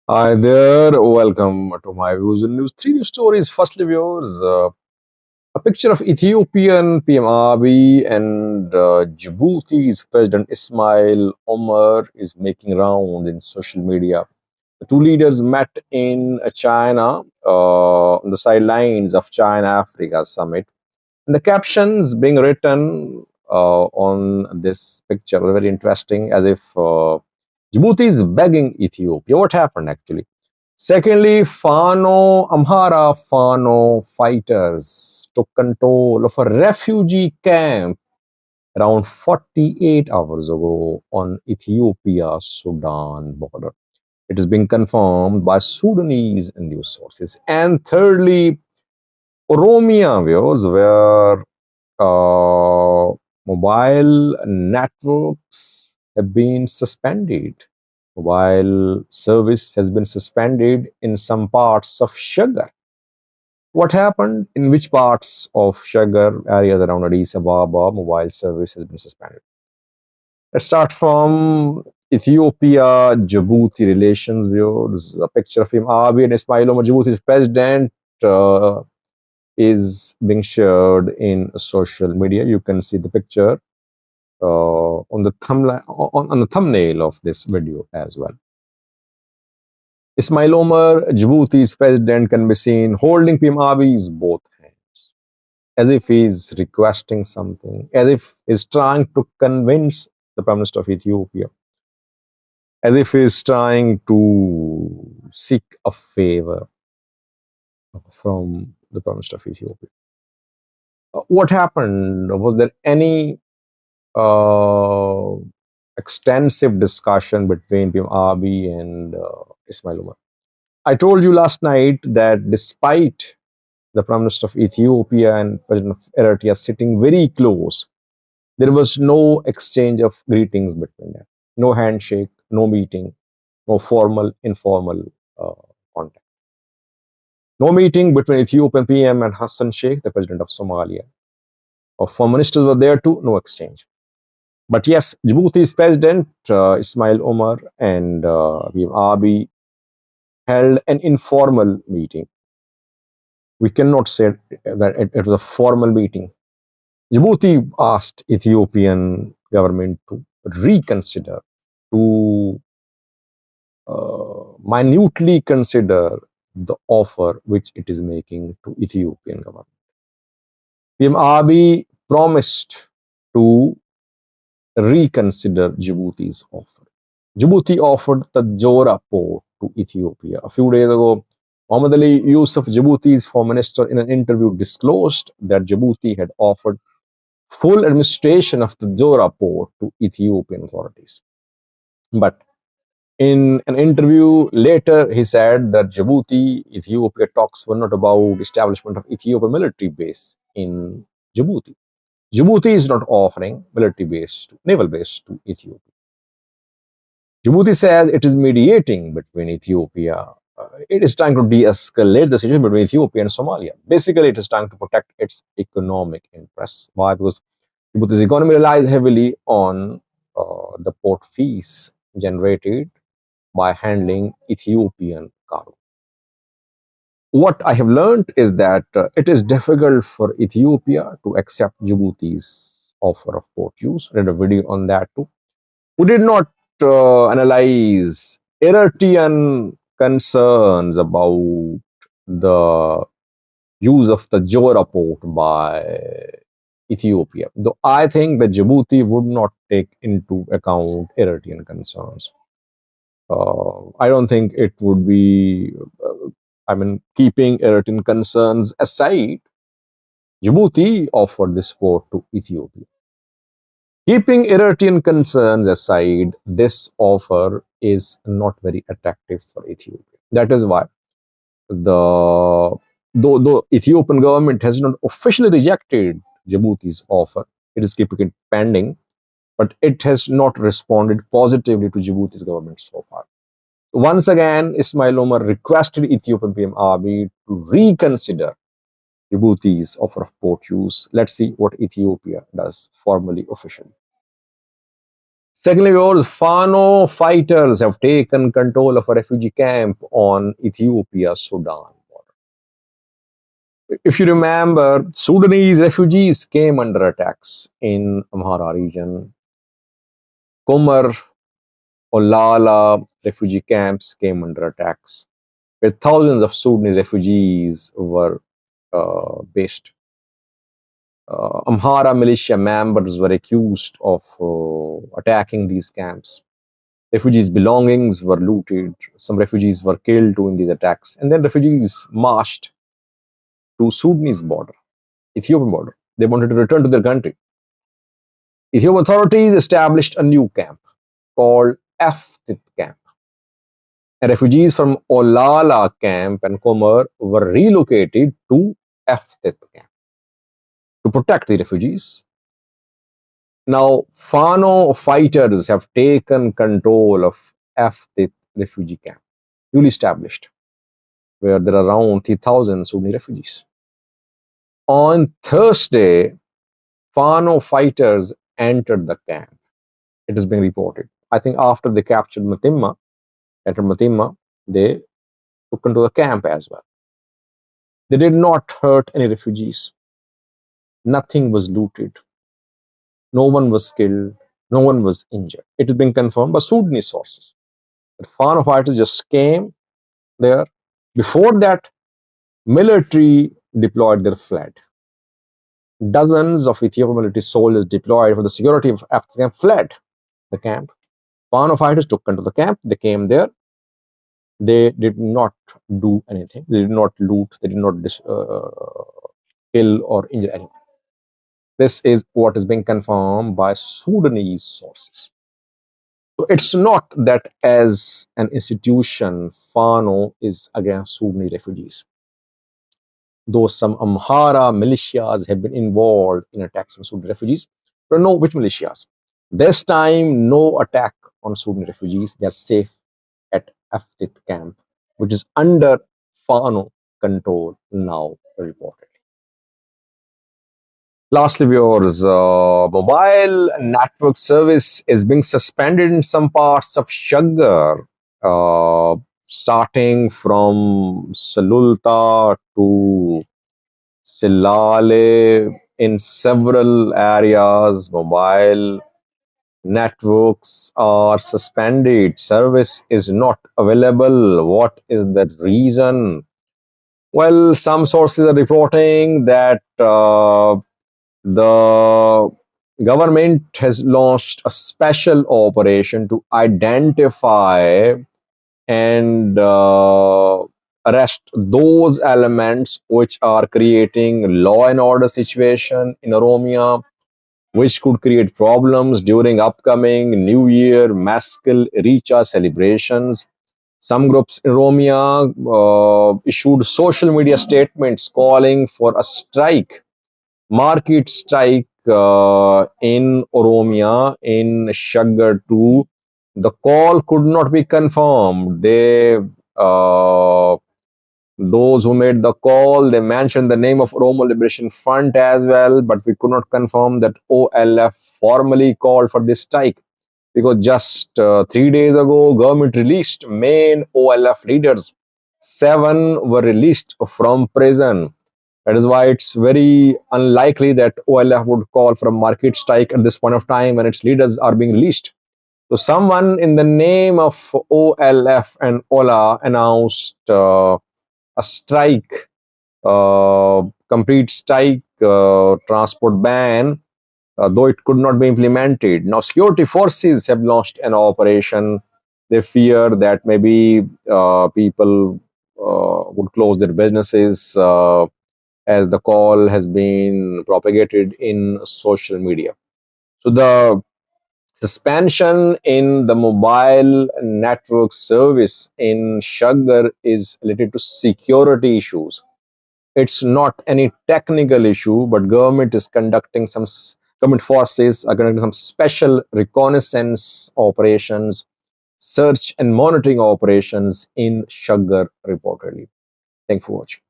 Hi there, welcome to my views and news. Three news stories. Firstly, viewers, a picture of Ethiopian PM Abiy and Djibouti's President Ismail Omar is making round in social media. The two leaders met in China on the sidelines of China-Africa summit. And the captions being written on this picture are very interesting, as if Djibouti is begging Ethiopia. What happened actually? Secondly, Amhara Fano fighters took control of a refugee camp around 48 hours ago on Ethiopia-Sudan border. It is being confirmed by Sudanese news sources. And thirdly, Oromia viewers, where mobile networks have been suspended. Mobile service has been suspended in some parts of Sheger. What happened? In which parts of Sheger areas around Addis Ababa mobile service has been suspended? Let's start from Ethiopia-Djibouti relations. There's a picture of him, Abiy and Ismail Omar, Djibouti's president, is being shared in social media. You can see the picture on the thumbnail of this video as well. Ismail Omar, Djibouti's president, can be seen holding PM Abiy's both hands, as if he's requesting something, as if he's trying to convince the Prime Minister of Ethiopia, as if he's trying to seek a favor from the Prime Minister of Ethiopia. What happened? Was there any uh, extensive discussion between PM Abiy and Ismail Omar? I told you last night that despite the Prime Minister of Ethiopia and President of Eritrea sitting very close, there was no exchange of greetings between them. No handshake, no meeting, no formal, informal uh, contact. No meeting between Ethiopian PM and Hassan Sheikh, the President of Somalia. Foreign ministers were there too, no exchange. But yes, Djibouti's President Ismail Omar and PM Abiy held an informal meeting. We cannot say that it was a formal meeting. Djibouti asked Ethiopian government to reconsider, to minutely consider the offer which it is making to Ethiopian government. PM Abiy promised to reconsider Djibouti's offer. Djibouti offered the Jora port to Ethiopia. A few days ago, Mohammad Ali Yusuf, Djibouti's foreign minister, in an interview disclosed that Djibouti had offered full administration of the Jora port to Ethiopian authorities. But in an interview later, he said that Djibouti-Ethiopia talks were not about establishment of Ethiopian military base in Djibouti. Djibouti is not offering military base, naval base to Ethiopia. Djibouti says it is mediating between Ethiopia. It is trying to de-escalate the situation between Ethiopia and Somalia. Basically, it is trying to protect its economic interests. Why? Because Djibouti's economy relies heavily on the port fees generated by handling Ethiopian cargo. What I have learned is that it is difficult for Ethiopia to accept Djibouti's offer of port use. I read a video on that too. We did not analyze Eritrean concerns about the use of the Jora port by Ethiopia. Though I think that Djibouti would not take into account Eritrean concerns. I don't think it would be, keeping Eritrean concerns aside, Djibouti offered this port to Ethiopia. Keeping Eritrean concerns aside, this offer is not very attractive for Ethiopia. That is why though Ethiopian government has not officially rejected Djibouti's offer, it is keeping it pending, but it has not responded positively to Djibouti's government so far. Once again, Ismail Omar requested Ethiopian PM Abiy to reconsider Djibouti's offer of port use. Let's see what Ethiopia does formally, officially. Secondly, viewers, Fano fighters have taken control of a refugee camp on Ethiopia-Sudan border. If you remember, Sudanese refugees came under attacks in Amhara region. Kumar, Olala refugee camps came under attacks, where thousands of Sudanese refugees were based. Amhara militia members were accused of attacking these camps. Refugees' belongings were looted. Some refugees were killed during these attacks. And then refugees marched to Sudanese border, Ethiopian border. They wanted to return to their country. Ethiopian authorities established a new camp called Eftit camp. And refugees from Olala camp and Komar were relocated to Eftit camp to protect the refugees. Now, Fano fighters have taken control of Eftit refugee camp, newly established, where there are around 3,000 Sunni refugees. On Thursday, Fano fighters entered the camp. It is being reported. I think after they captured Matimma, they took into the camp as well. They did not hurt any refugees. Nothing was looted. No one was killed. No one was injured. It has been confirmed by Sudanese sources. The Fano fighters just came there. Before that, military deployed their flag. Dozens of Ethiopian military soldiers deployed for the security of the camp fled the camp. Fano fighters took control of the camp. They came there. They did not do anything. They did not loot. They did not kill or injure anyone. This is what is being confirmed by Sudanese sources. So it's not that as an institution, Fano is against Sudanese refugees. Though some Amhara militias have been involved in attacks on Sudanese refugees, we don't know which militias. This time, no attack on Sudanese refugees. They are safe at Eftit camp, which is under Fano control now, reportedly. Lastly, viewers, mobile network service is being suspended in some parts of Sheger, starting from Salulta to Silale. In several areas, mobile networks are suspended. Service is not available. What is the reason? Well, some sources are reporting that the government has launched a special operation to identify and arrest those elements which are creating law and order situation in Oromia, which could create problems during upcoming New Year Maskil Richa celebrations. Some groups in Oromia issued social media statements calling for a strike, market strike in Oromia, in Sheger too. The call could not be confirmed. Those who made the call, they mentioned the name of Oromo Liberation Front as well, but we could not confirm that OLF formally called for this strike, because just 3 days ago, government released main OLF leaders. 7 were released from prison. That is why it's very unlikely that OLF would call for a market strike at this point of time when its leaders are being released. So someone in the name of OLF and OLA announced a strike, complete strike, transport ban, though it could not be implemented. Now, security forces have launched an operation. They fear that maybe people would close their businesses as the call has been propagated in social media. So the suspension in the mobile network service in Sheger is related to security issues. It's not any technical issue, but government forces are conducting some special reconnaissance operations, search and monitoring operations in Sheger reportedly. Thank you for watching.